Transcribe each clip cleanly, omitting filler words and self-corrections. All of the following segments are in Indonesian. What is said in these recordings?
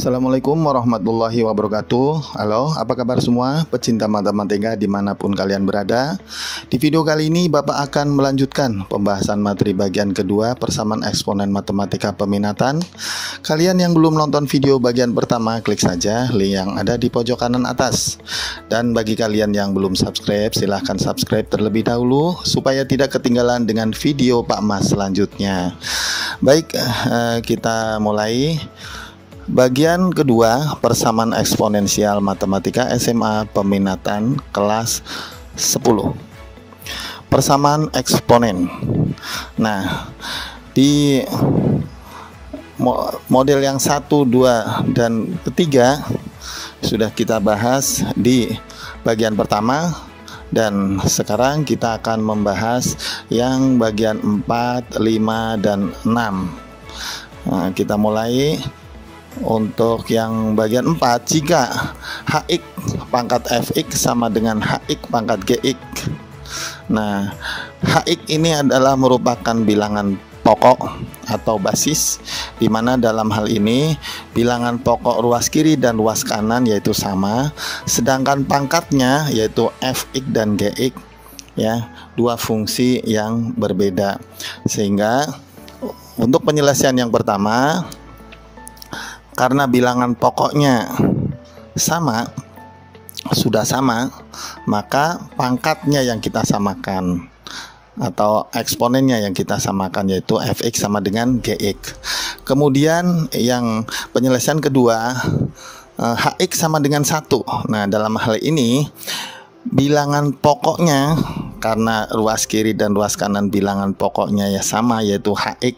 Assalamualaikum warahmatullahi wabarakatuh. Halo, apa kabar semua pecinta matematika dimanapun kalian berada. Di video kali ini Bapak akan melanjutkan pembahasan materi bagian kedua persamaan eksponen matematika peminatan. Kalian yang belum nonton video bagian pertama, klik saja link yang ada di pojok kanan atas. Dan bagi kalian yang belum subscribe, silahkan subscribe terlebih dahulu supaya tidak ketinggalan dengan video Pak Mas selanjutnya. Baik, kita mulai. Bagian kedua, persamaan eksponensial matematika SMA peminatan kelas 10. Persamaan eksponen. Nah, di model yang 1, 2, dan ketiga sudah kita bahas di bagian pertama, dan sekarang kita akan membahas yang bagian 4, 5, dan 6. Nah, kita mulai. Untuk yang bagian 4, jika Hx pangkat Fx sama dengan Hx pangkat Gx. Nah, Hx ini adalah merupakan bilangan pokok atau basis, di mana dalam hal ini bilangan pokok ruas kiri dan ruas kanan yaitu sama, sedangkan pangkatnya yaitu Fx dan Gx, ya, dua fungsi yang berbeda. Sehingga untuk penyelesaian yang pertama, karena bilangan pokoknya sama, sudah sama, maka pangkatnya yang kita samakan atau eksponennya yang kita samakan, yaitu Fx sama dengan Gx. Kemudian yang penyelesaian kedua, Hx sama dengan 1. Nah, dalam hal ini bilangan pokoknya, karena ruas kiri dan ruas kanan bilangan pokoknya ya sama, yaitu Hx,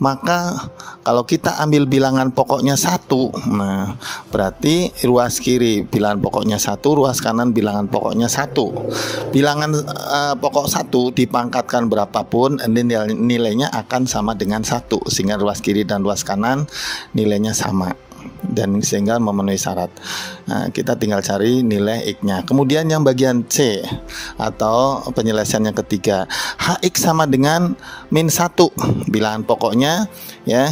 maka kalau kita ambil bilangan pokoknya 1, nah berarti ruas kiri bilangan pokoknya 1, ruas kanan bilangan pokoknya 1. Bilangan pokok 1 dipangkatkan berapapun, nilainya akan sama dengan 1, sehingga ruas kiri dan ruas kanan nilainya sama, dan sehingga memenuhi syarat. Nah, kita tinggal cari nilai X-nya. Kemudian yang bagian C atau penyelesaian yang ketiga, Hx sama dengan min 1, bilangan pokoknya ya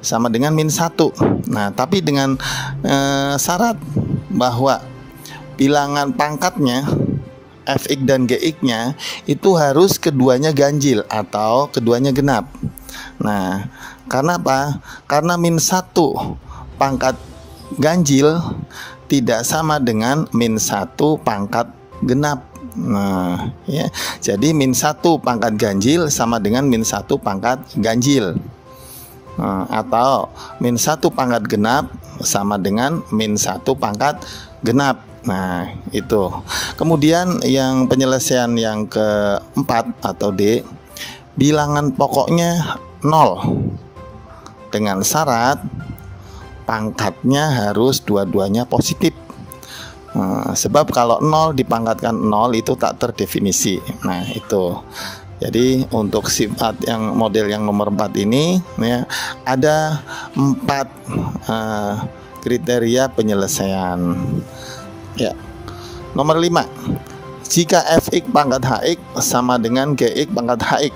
sama dengan min 1. Nah, tapi dengan syarat bahwa bilangan pangkatnya Fx dan Gx-nya itu harus keduanya ganjil atau keduanya genap. Nah, karena apa? Karena min 1 pangkat ganjil tidak sama dengan min 1 pangkat genap. Nah, ya. Jadi min 1 pangkat ganjil sama dengan min 1 pangkat ganjil. Nah, atau min 1 pangkat genap sama dengan min 1 pangkat genap. Nah, itu. Kemudian yang penyelesaian yang keempat atau D, bilangan pokoknya 0 dengan syarat pangkatnya harus dua-duanya positif. Nah, sebab kalau 0 dipangkatkan 0 itu tak terdefinisi. Nah, itu. Jadi untuk sifat yang model yang nomor 4 ini ya, ada 4 kriteria penyelesaian. Ya. Nomor 5. Jika Fx pangkat Hx sama dengan Gx pangkat Hx.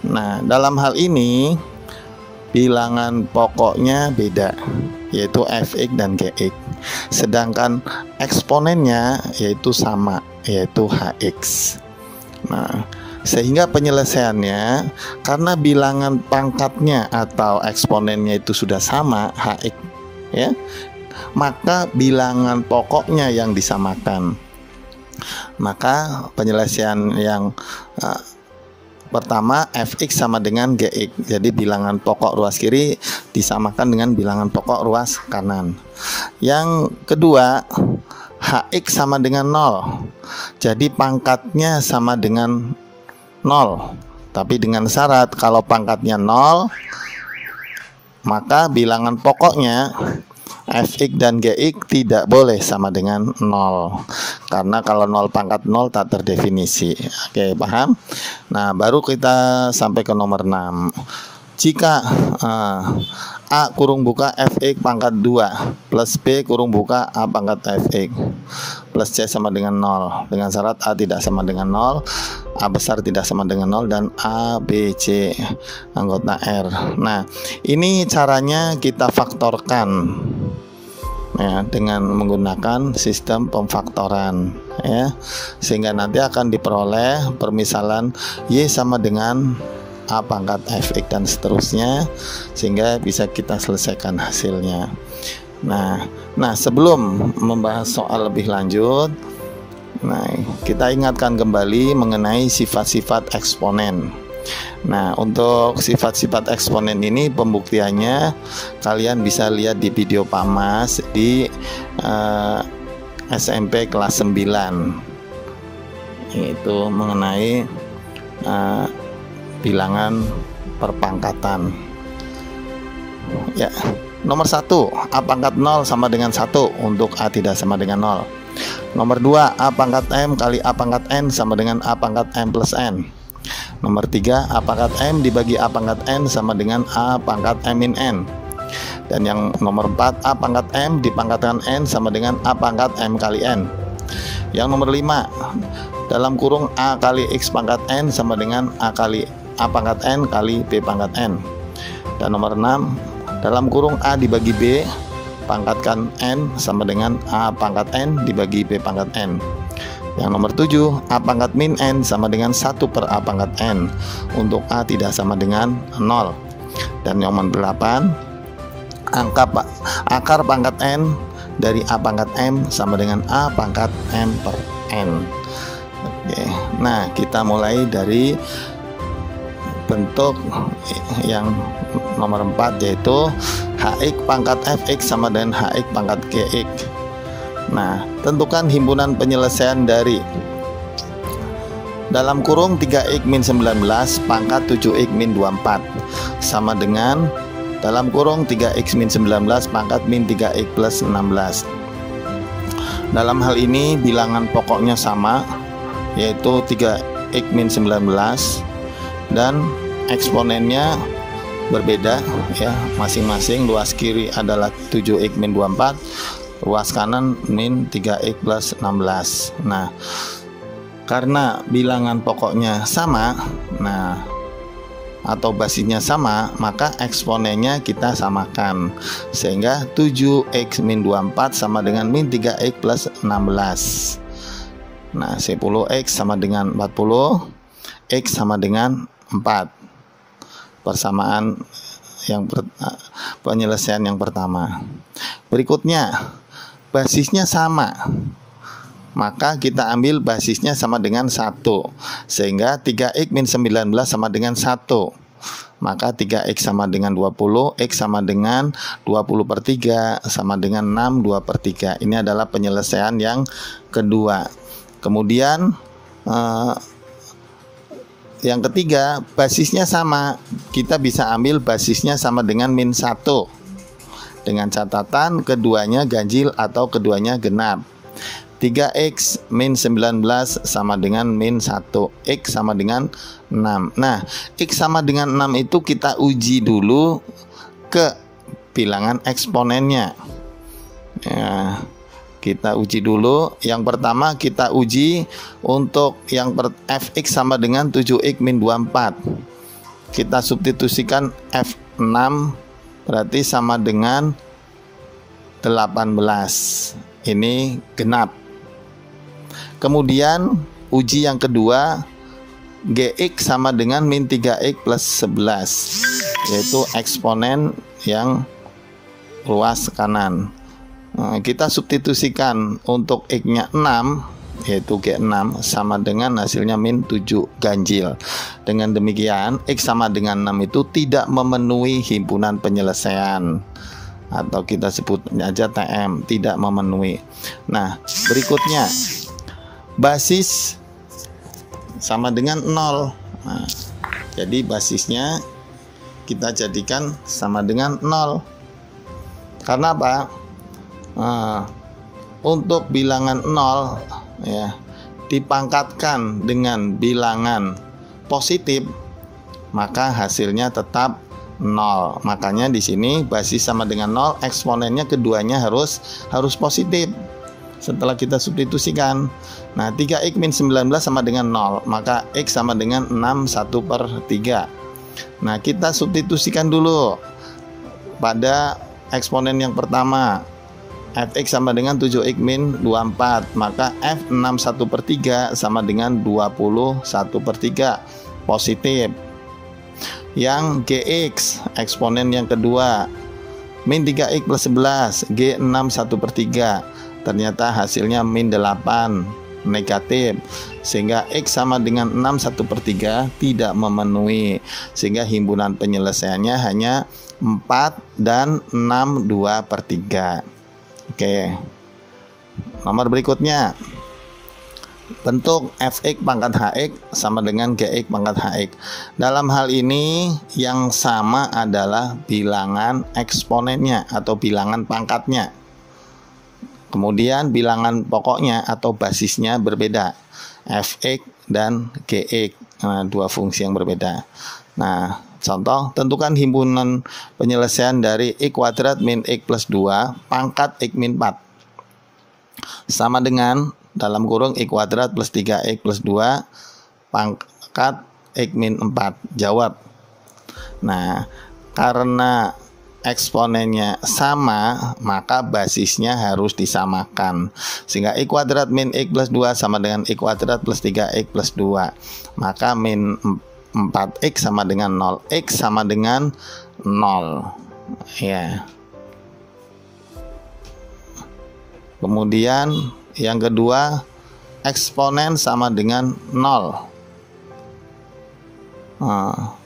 Nah, dalam hal ini bilangan pokoknya beda, yaitu Fx dan Gx, sedangkan eksponennya yaitu sama, yaitu Hx. Nah, sehingga penyelesaiannya, karena bilangan pangkatnya atau eksponennya itu sudah sama, Hx ya, maka bilangan pokoknya yang disamakan. Maka penyelesaian yang pertama, Fx sama dengan Gx. Jadi bilangan pokok ruas kiri disamakan dengan bilangan pokok ruas kanan. Yang kedua, Hx sama dengan 0. Jadi pangkatnya sama dengan 0. Tapi dengan syarat kalau pangkatnya 0, maka bilangan pokoknya Fx dan Gx tidak boleh sama dengan 0, karena kalau 0 pangkat 0 tak terdefinisi. Oke, paham? Nah, baru kita sampai ke nomor 6. Jika A kurung buka Fx pangkat 2 plus B kurung buka A pangkat Fx plus C sama dengan 0, dengan syarat A tidak sama dengan 0, A besar tidak sama dengan 0, dan A, B, C anggota R. Nah, ini caranya kita faktorkan ya, dengan menggunakan sistem pemfaktoran ya, sehingga nanti akan diperoleh permisalan Y sama dengan A pangkat Fx dan seterusnya, sehingga bisa kita selesaikan hasilnya. Nah, sebelum membahas soal lebih lanjut, kita ingatkan kembali mengenai sifat-sifat eksponen. Nah, untuk sifat-sifat eksponen ini pembuktiannya kalian bisa lihat di video Pak Mas di SMP kelas 9. Itu mengenai bilangan perpangkatan. Ya, nomor 1, A pangkat 0 sama dengan 1 untuk A tidak sama dengan 0. Nomor 2, A pangkat M kali A pangkat N sama dengan A pangkat M plus N. Nomor 3, A pangkat M dibagi A pangkat N sama dengan A pangkat M min N. Dan yang nomor 4, A pangkat M dipangkatkan N sama dengan A pangkat M kali N. Yang nomor 5, dalam kurung A kali X pangkat N sama dengan A kali A pangkat N kali B pangkat N. Dan nomor 6, dalam kurung A dibagi B pangkatkan N sama dengan A pangkat N dibagi B pangkat N. Yang nomor 7, A pangkat min N sama dengan 1 per A pangkat N untuk A tidak sama dengan 0. Dan yang nomor 8, akar pangkat N dari A pangkat M sama dengan A pangkat M per N. Oke. Nah, kita mulai dari bentuk yang nomor 4, yaitu Hx pangkat Fx sama dengan Hx pangkat Gx. Nah, tentukan himpunan penyelesaian dari dalam kurung 3x min 19 pangkat 7x min 24 sama dengan dalam kurung 3x min 19 pangkat min 3x plus 16. Dalam hal ini bilangan pokoknya sama, yaitu 3x min 19, dan eksponennya berbeda ya, masing-masing. Luas kiri adalah 7x min 24, luas kanan min 3x plus 16. Nah, karena bilangan pokoknya sama, atau basisnya sama, maka eksponennya kita samakan, sehingga 7x min 24 sama dengan min 3x plus 16. Nah, 10x sama dengan 40, x sama dengan 4. Persamaan penyelesaian yang pertama. Berikutnya, basisnya sama, maka kita ambil basisnya sama dengan 1, sehingga 3x min 19 sama dengan 1, maka 3x sama dengan 20, x sama dengan 20 per 3 sama dengan 6, 2 per 3. Ini adalah penyelesaian yang kedua. Kemudian yang ketiga, basisnya sama, kita bisa ambil basisnya sama dengan min 1, dengan catatan keduanya ganjil atau keduanya genap. 3x min 19 sama dengan min 1, x sama dengan 6. Nah, x sama dengan 6 itu kita uji dulu ke bilangan eksponennya ya. Kita uji dulu. Yang pertama kita uji untuk yang fx sama dengan 7x min 24. Kita substitusikan f6 berarti sama dengan 18. Ini genap. Kemudian uji yang kedua, gx sama dengan min 3x plus 11, yaitu eksponen yang luas kanan. Nah, kita substitusikan untuk x-nya 6, yaitu G6 sama dengan hasilnya min 7 ganjil. Dengan demikian x sama dengan 6 itu tidak memenuhi himpunan penyelesaian, atau kita sebut aja TM, tidak memenuhi. Nah, berikutnya basis sama dengan 0. Nah, jadi basisnya kita jadikan sama dengan 0. Karena apa? Untuk bilangan 0 ya, dipangkatkan dengan bilangan positif, maka hasilnya tetap 0. Makanya di sini basis sama dengan 0, eksponennya keduanya harus positif. Setelah kita substitusikan, nah 3x min 19 sama dengan 0, maka x sama dengan 6 1/3. Nah kita substitusikan dulu pada eksponen yang pertama, fx sama dengan 7x min 24, maka f 6 1/3 sama dengan 21/3 positif. Yang gx, eksponen yang kedua, min 3x plus 11, g 6 1/3, ternyata hasilnya min 8, negatif, sehingga x sama dengan 6 1/3 tidak memenuhi, sehingga himpunan penyelesaiannya hanya 4 dan 6 2/3. Oke, nomor berikutnya, bentuk fx pangkat hx sama dengan gx pangkat hx. Dalam hal ini yang sama adalah bilangan eksponennya atau bilangan pangkatnya. Kemudian bilangan pokoknya atau basisnya berbeda, fx dan gx, dua fungsi yang berbeda. Nah, contoh, tentukan himpunan penyelesaian dari x kuadrat min x plus 2 pangkat x min 4 sama dengan dalam kurung x kuadrat plus 3x plus 2 pangkat x min 4. Jawab. Nah, karena eksponennya sama, maka basisnya harus disamakan, sehingga x kuadrat min x plus 2 sama dengan x kuadrat plus 3x plus 2, maka min 4x sama dengan 0, x sama dengan 0 ya. Kemudian yang kedua, eksponen sama dengan 0.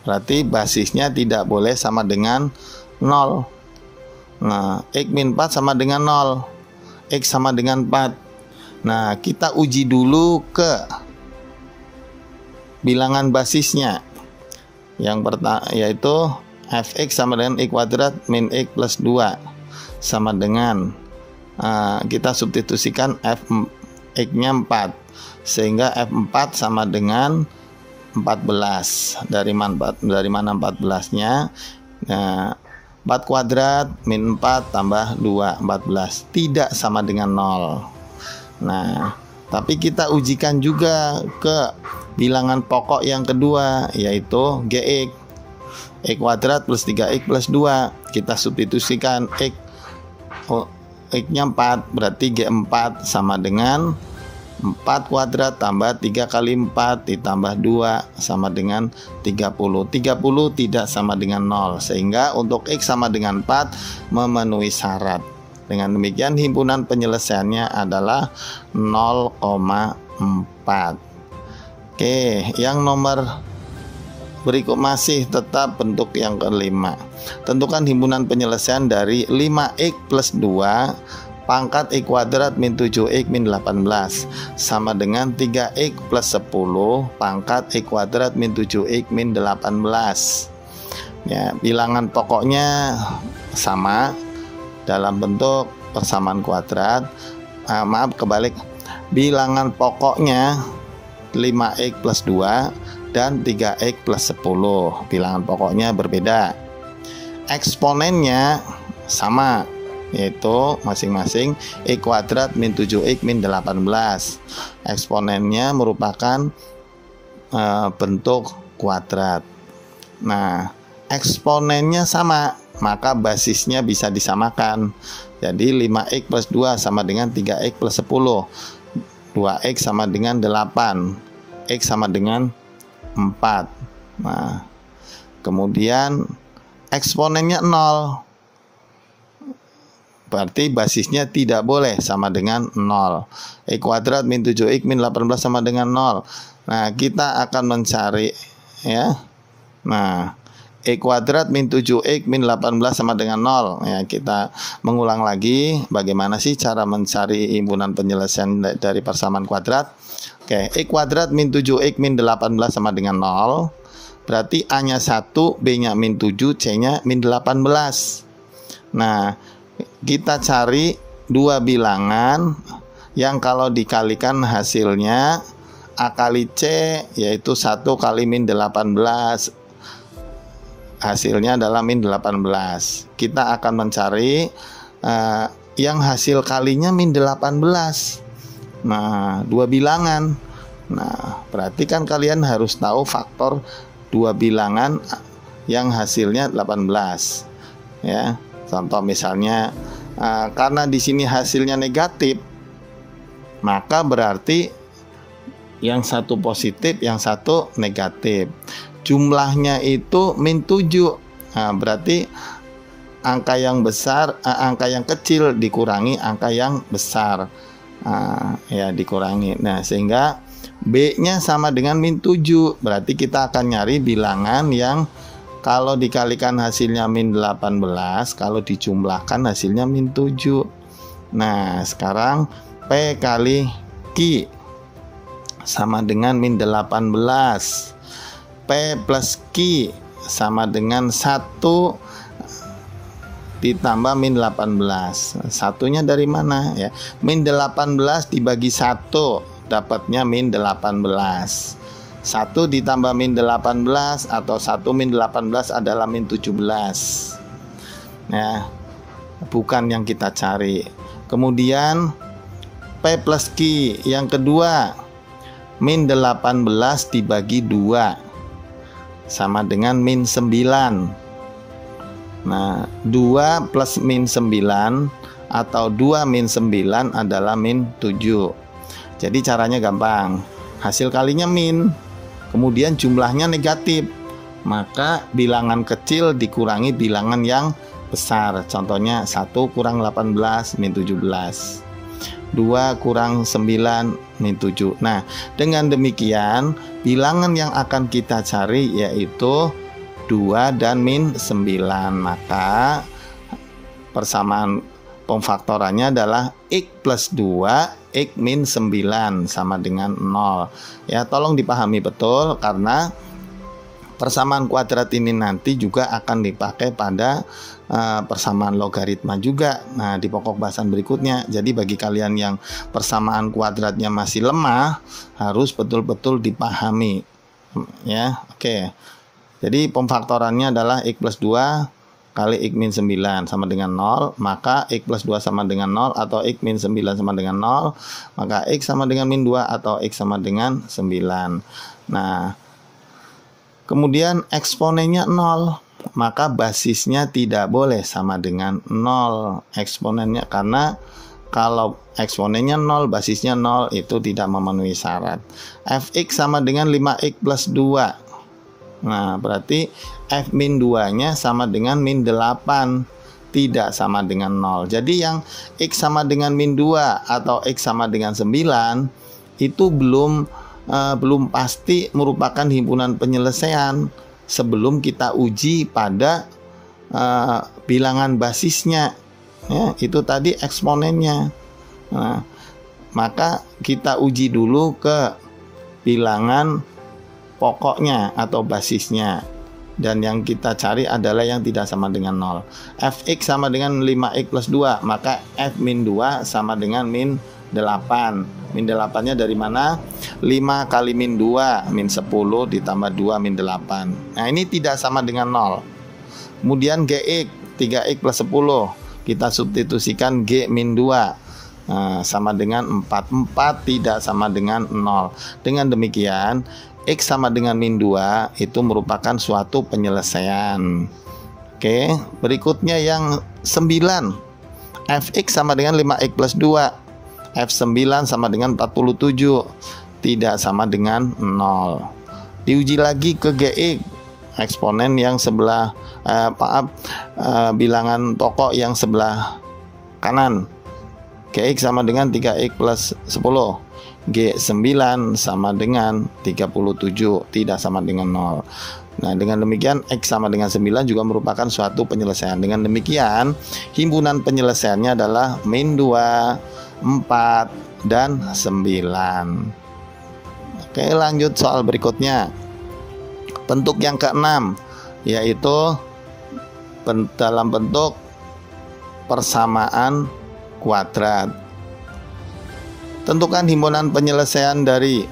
Berarti basisnya tidak boleh sama dengan 0. Nah, x min 4 sama dengan 0, x sama dengan 4. Nah, kita uji dulu ke bilangan basisnya. Yang pertama yaitu fx sama dengan x kuadrat min x plus 2 sama dengan kita substitusikan x nya 4, sehingga f4 sama dengan 14. Dari mana 14 nya? Nah, 4 kuadrat min 4 tambah 2, 14, tidak sama dengan 0. Nah, tapi kita ujikan juga ke bilangan pokok yang kedua, yaitu gx, x kuadrat plus 3x plus 2. Kita substitusikan x nya 4, berarti g4 sama dengan 4 kuadrat tambah 3 kali 4 ditambah 2 sama dengan 30. 30 tidak sama dengan 0, sehingga untuk x sama dengan 4 memenuhi syarat. Dengan demikian himpunan penyelesaiannya adalah 0,4. Oke, yang nomor berikut masih tetap bentuk yang kelima. Tentukan himpunan penyelesaian dari 5x plus 2 pangkat x kuadrat min 7x min 18 sama dengan 3x plus 10 pangkat x kuadrat min 7x min 18. Ya, bilangan pokoknya sama dalam bentuk persamaan kuadrat. Maaf, kebalik. Bilangan pokoknya 5x plus 2 dan 3x plus 10. Bilangan pokoknya berbeda. Eksponennya sama, yaitu masing-masing x kuadrat min 7x min 18. Eksponennya merupakan bentuk kuadrat. Nah, eksponennya sama, maka basisnya bisa disamakan. Jadi 5x plus 2 sama dengan 3x plus 10, 2x sama dengan 8, x sama dengan 4. Nah, kemudian eksponennya 0, berarti basisnya tidak boleh sama dengan 0. X kuadrat min 7x min 18 sama dengan 0. Nah, kita akan mencari ya. Nah, x kuadrat min 7x min 18 sama dengan 0. Ya, kita mengulang lagi bagaimana sih cara mencari himpunan penyelesaian dari persamaan kuadrat. Oke, x kuadrat min 7x min 18 sama dengan 0. Berarti A-nya 1, B-nya min 7, C-nya min 18. Nah, kita cari dua bilangan yang kalau dikalikan hasilnya A kali C, yaitu 1 kali min 18, hasilnya adalah min 18. Kita akan mencari yang hasil kalinya min 18. Nah, dua bilangan. Nah, berarti kan kalian harus tahu faktor dua bilangan yang hasilnya 18. Ya, contoh misalnya karena di sini hasilnya negatif, maka berarti yang satu positif, yang satu negatif. Jumlahnya itu min 7. Nah, berarti angka yang besar, angka yang kecil dikurangi angka yang besar. Ya, dikurangi. Nah, sehingga B-nya sama dengan min 7. Berarti kita akan nyari bilangan yang kalau dikalikan hasilnya min 18, kalau dijumlahkan hasilnya min 7. Nah, sekarang P kali Q sama dengan min 18. P plus Q sama dengan 1 ditambah min 18. Satunya dari mana ya? Min 18 dibagi 1 dapatnya min 18. 1 ditambah min 18 atau 1 min 18 adalah min 17. Nah, bukan yang kita cari. Kemudian P plus Q yang kedua, min 18 dibagi 2 sama dengan min 9. Nah, 2 plus min 9 atau 2 min 9 adalah min 7. Jadi caranya gampang. Hasil kalinya min, kemudian jumlahnya negatif, maka bilangan kecil dikurangi bilangan yang besar. Contohnya 1 kurang 18 min 17, 2 kurang 9 min 7. Nah, dengan demikian bilangan yang akan kita cari yaitu 2 dan min 9. Maka persamaan pemfaktorannya adalah X plus 2 X min 9 sama dengan 0. Ya, tolong dipahami betul karena persamaan kuadrat ini nanti juga akan dipakai pada persamaan logaritma juga. Nah, di pokok bahasan berikutnya. Jadi bagi kalian yang persamaan kuadratnya masih lemah, harus betul-betul dipahami. Ya, oke. Jadi pemfaktorannya adalah X plus 2 kali X min 9 sama dengan 0, maka X plus 2 sama dengan 0 atau X min 9 sama dengan 0, maka X sama dengan min 2 atau X sama dengan 9. Nah, kemudian eksponennya 0, maka basisnya tidak boleh sama dengan 0 eksponennya, karena kalau eksponennya 0, basisnya 0, itu tidak memenuhi syarat. Fx sama dengan 5x plus 2. Nah, berarti F min 2-nya sama dengan min 8, tidak sama dengan 0. Jadi yang X sama dengan min 2 atau X sama dengan 9 itu belum pasti merupakan himpunan penyelesaian sebelum kita uji pada bilangan basisnya. Ya, itu tadi eksponennya. Nah, maka kita uji dulu ke bilangan pokoknya atau basisnya, dan yang kita cari adalah yang tidak sama dengan 0. Fx sama dengan 5x plus 2, maka F min 2 sama dengan min 8. Min 8-nya dari mana? 5 kali min 2, min 10 ditambah 2 min 8. Nah, ini tidak sama dengan 0. Kemudian Gx 3x plus 10, kita substitusikan G min 2. Nah, sama dengan 4. 4 tidak sama dengan 0. Dengan demikian X sama dengan min 2 itu merupakan suatu penyelesaian. Oke, berikutnya yang 9. Fx sama dengan 5x plus 2. F9 sama dengan 47. Tidak sama dengan 0. Diuji lagi ke Gx, eksponen yang sebelah bilangan pokok yang sebelah kanan. Gx sama dengan 3x plus 10. G9 sama dengan 37, tidak sama dengan 0. Nah, dengan demikian X sama dengan 9 juga merupakan suatu penyelesaian. Dengan demikian himpunan penyelesaiannya adalah min 2, 4, dan 9. Oke, lanjut soal berikutnya. Bentuk yang ke-6 yaitu dalam bentuk persamaan kuadrat. Tentukan himpunan penyelesaian dari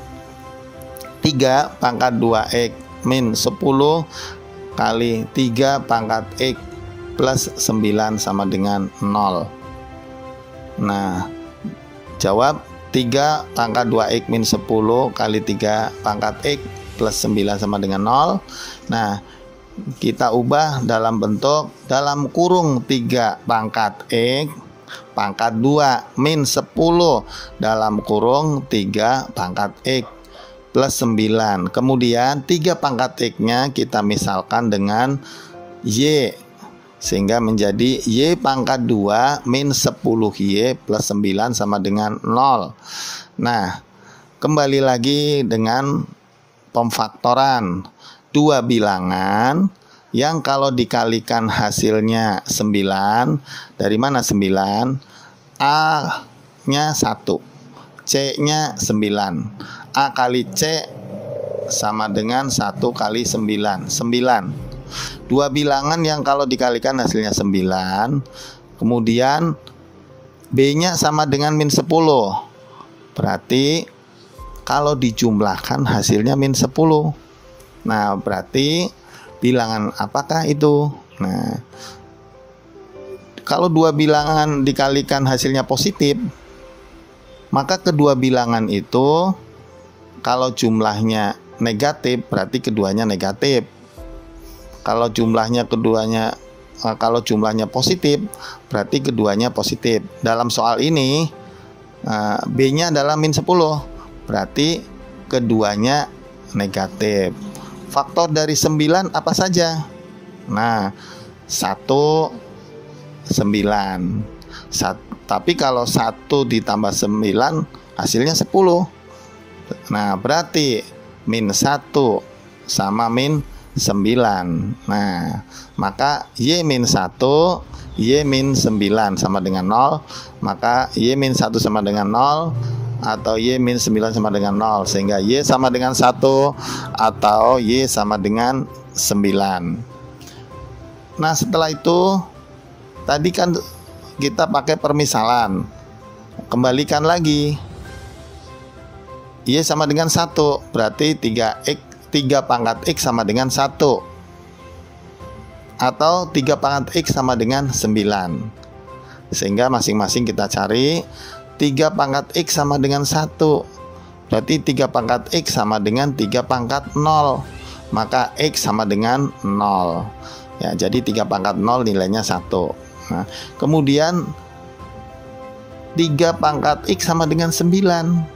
3 pangkat 2x min 10 kali 3 pangkat X plus 9 sama dengan 0. Nah, jawab 3 pangkat 2X min 10 kali 3 pangkat X plus 9 sama dengan 0. Nah, kita ubah dalam bentuk dalam kurung 3 pangkat X pangkat 2 min 10 dalam kurung 3 pangkat X plus 9. Kemudian 3 pangkat X-nya kita misalkan dengan Y, sehingga menjadi Y pangkat 2 min 10Y plus 9 sama dengan 0. Nah, kembali lagi dengan pemfaktoran. Dua bilangan yang kalau dikalikan hasilnya 9. Dari mana 9? A-nya 1, C-nya 9. A kali C sama dengan 1 kali 9. 9. Dua bilangan yang kalau dikalikan hasilnya 9. Kemudian B-nya sama dengan min 10. Berarti kalau dijumlahkan hasilnya min 10. Nah, berarti bilangan apakah itu? Nah, kalau dua bilangan dikalikan hasilnya positif, maka kedua bilangan itu kalau jumlahnya negatif berarti keduanya negatif. Kalau jumlahnya positif berarti keduanya positif. Dalam soal ini B-nya adalah min 10, berarti keduanya negatif. Faktor dari 9 apa saja? Nah, 1, 9. Tapi kalau 1 ditambah 9 hasilnya 10. Nah, berarti min 1 sama min 9. Nah, maka Y min 1, Y min 9 sama dengan 0. Maka Y min 1 sama dengan 0, atau Y min 9 sama dengan 0. Sehingga Y sama dengan 1 atau Y sama dengan 9. Nah, setelah itu tadi kan kita pakai permisalan. Kembalikan lagi. Y sama dengan 1, berarti 3 pangkat X sama dengan 1, atau 3 pangkat X sama dengan 9. Sehingga masing-masing kita cari. 3 pangkat X sama dengan 1, berarti 3 pangkat X sama dengan 3 pangkat 0. Maka X sama dengan 0. Ya, jadi 3 pangkat 0 nilainya 1. Nah, kemudian 3 pangkat X sama dengan 9.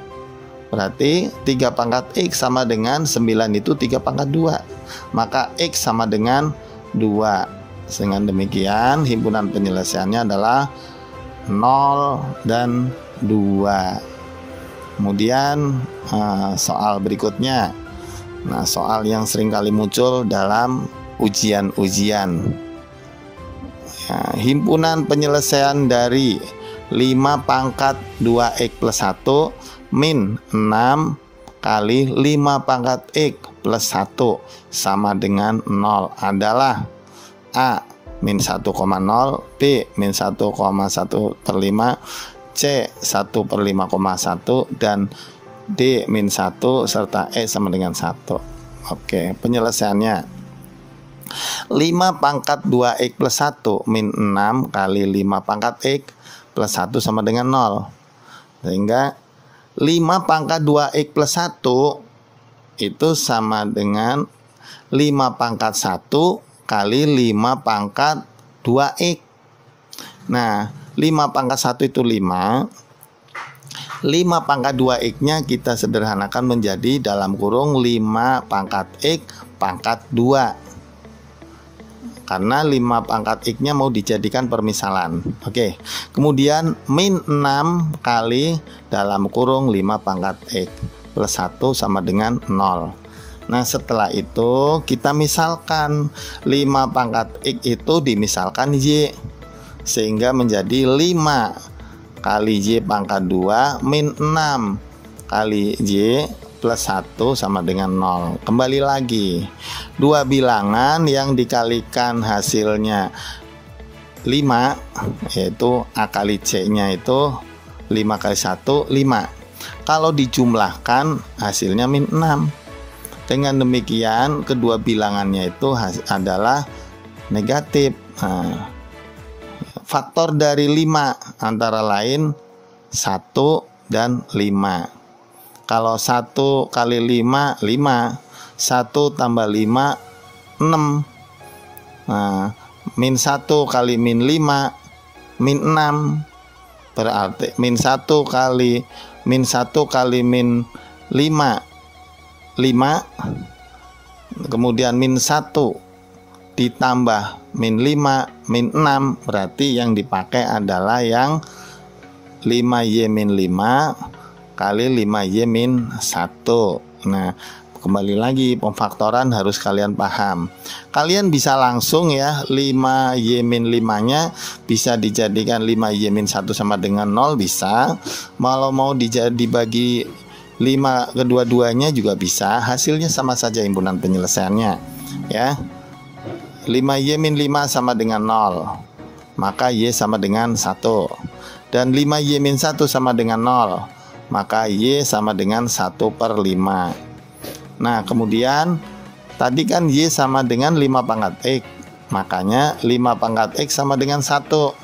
Berarti 3 pangkat X sama dengan 9 itu 3 pangkat 2. Maka X sama dengan 2. Dengan demikian himpunan penyelesaiannya adalah 0 dan 2. Kemudian soal berikutnya. Nah, soal yang sering kali muncul dalam ujian-ujian. Ya, himpunan penyelesaian dari 5 pangkat 2X plus 1 min 6 kali 5 pangkat X plus 1 sama dengan 0 adalah A min 1,0, B min 1,1/5, C 1/5,1, dan D min 1 serta E sama dengan 1. Oke, penyelesaiannya 5 pangkat 2X plus 1 min 6 kali 5 pangkat X plus 1 sama dengan 0. Sehingga 5 pangkat 2X plus 1 itu sama dengan 5 pangkat 1 kali 5 pangkat 2X. Nah, 5 pangkat 1 itu 5. 5 pangkat 2X-nya kita sederhanakan menjadi dalam kurung 5 pangkat X pangkat 2. Karena 5 pangkat X-nya mau dijadikan permisalan. Oke. Kemudian min 6 kali dalam kurung 5 pangkat X plus 1 sama dengan 0. Nah, setelah itu kita misalkan 5 pangkat X itu dimisalkan Y, sehingga menjadi 5 kali Y pangkat 2 min 6 kali Y plus 1 sama dengan 0. Kembali lagi, dua bilangan yang dikalikan hasilnya 5, yaitu A kali C nya itu 5 kali 1 5. Kalau dijumlahkan hasilnya min 6. Dengan demikian kedua bilangannya itu adalah negatif. Faktor dari 5 antara lain 1 dan 5. Kalau 1 kali 5, 5. 1 tambah 5, 6. Min 1 kali min 5, min 6. Berarti min 1 kali min 5, 5. Kemudian min 1 ditambah min 5, min 6. Berarti yang dipakai adalah yang 5Y min 5 kali 5Y min 1. Nah, kembali lagi pemfaktoran harus kalian paham. Kalian bisa langsung ya, 5Y min 5 nya bisa dijadikan 5Y min 1 sama dengan 0 bisa. Kalau mau dibagi 5 kedua-duanya juga bisa. Hasilnya sama saja himpunan penyelesaiannya ya. 5Y min 5 sama dengan 0, maka Y sama dengan 1. Dan 5Y min 1 sama dengan 0, maka Y sama dengan 1/5. Nah, kemudian tadi kan Y sama dengan 5 pangkat X, makanya 5 pangkat X sama dengan 1.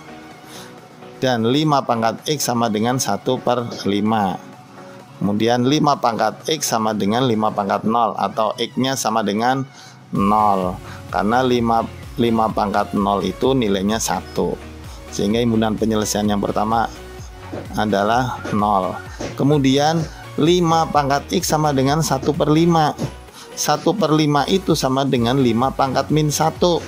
Dan 5 pangkat X sama dengan 1/5. Kemudian 5 pangkat X sama dengan 5 pangkat 0, atau X-nya sama dengan 0. Karena 5 pangkat 0 itu nilainya 1. Sehingga himpunan penyelesaian yang pertama adalah 0. Kemudian 5 pangkat X sama dengan 1/5. 1/5 itu sama dengan 5 pangkat min 1.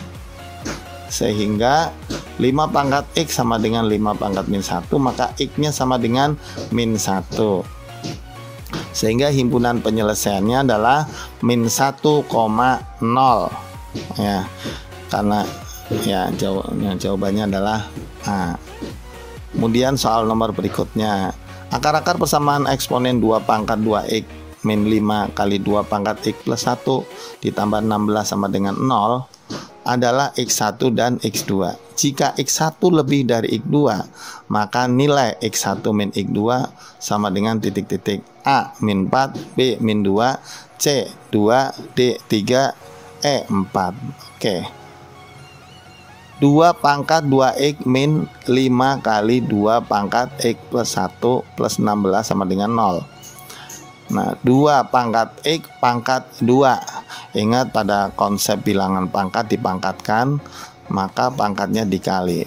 Sehingga 5 pangkat X sama dengan 5 pangkat min 1, maka X-nya sama dengan min 1. Sehingga himpunan penyelesaiannya adalah min 1,0 ya. Karena ya jawabannya adalah A. Kemudian soal nomor berikutnya, akar-akar persamaan eksponen 2 pangkat 2x min 5 kali 2 pangkat x plus 1 ditambah 16 sama dengan 0 adalah x1 dan x2. Jika x1 lebih dari x2, maka nilai x1 min x2 sama dengan titik-titik A min 4, B min 2, C 2, D 3, E 4. Oke. 2 pangkat 2x min 5 kali 2 pangkat x plus 1 plus 16 sama dengan 0. Nah, 2 pangkat x pangkat 2. Ingat pada konsep bilangan pangkat dipangkatkan, maka pangkatnya dikali.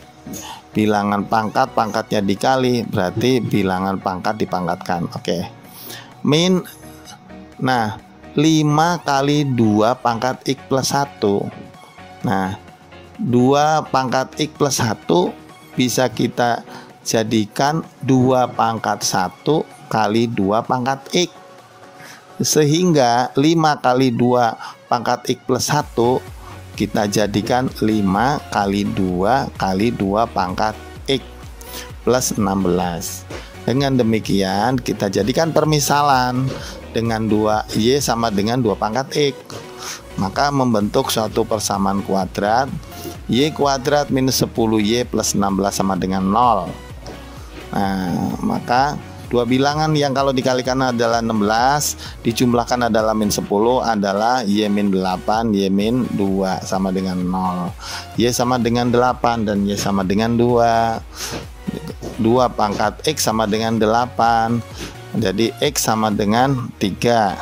Bilangan pangkat, pangkatnya dikali, berarti bilangan pangkat dipangkatkan. Oke. Min, nah 5 kali 2 pangkat x plus 1. Nah, 2 pangkat x plus 1 bisa kita jadikan 2 pangkat 1 kali 2 pangkat x. Sehingga 5 kali 2 pangkat x plus 1 kita jadikan 5 kali 2 kali 2 pangkat x plus 16. Dengan demikian kita jadikan permisalan dengan 2y sama dengan 2 pangkat x. Maka membentuk suatu persamaan kuadrat, y kuadrat minus 10y plus 16 sama dengan 0. Nah, maka dua bilangan yang kalau dikalikan adalah 16, dijumlahkan adalah min 10 adalah y min 8, y min 2 sama dengan 0. Y sama dengan 8 dan y sama dengan 2. 2 pangkat x sama dengan 8. Jadi x sama dengan 3.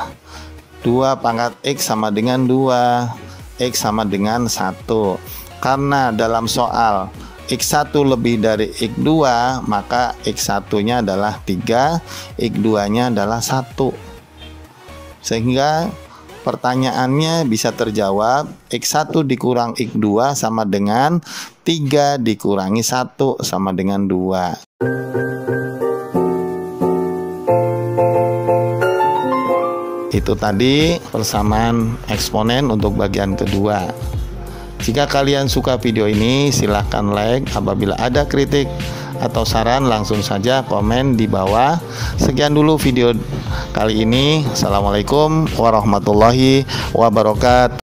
2 pangkat x sama dengan 2, x sama dengan 1. Karena dalam soal x1 lebih dari x2, maka x1-nya adalah 3, x2-nya adalah 1. Sehingga pertanyaannya bisa terjawab, x1 dikurang x2 sama dengan 3 dikurangi 1 sama dengan 2. Itu tadi persamaan eksponen untuk bagian kedua. Jika kalian suka video ini, silahkan like. Apabila ada kritik atau saran, langsung saja komen di bawah. Sekian dulu video kali ini. Assalamualaikum warahmatullahi wabarakatuh.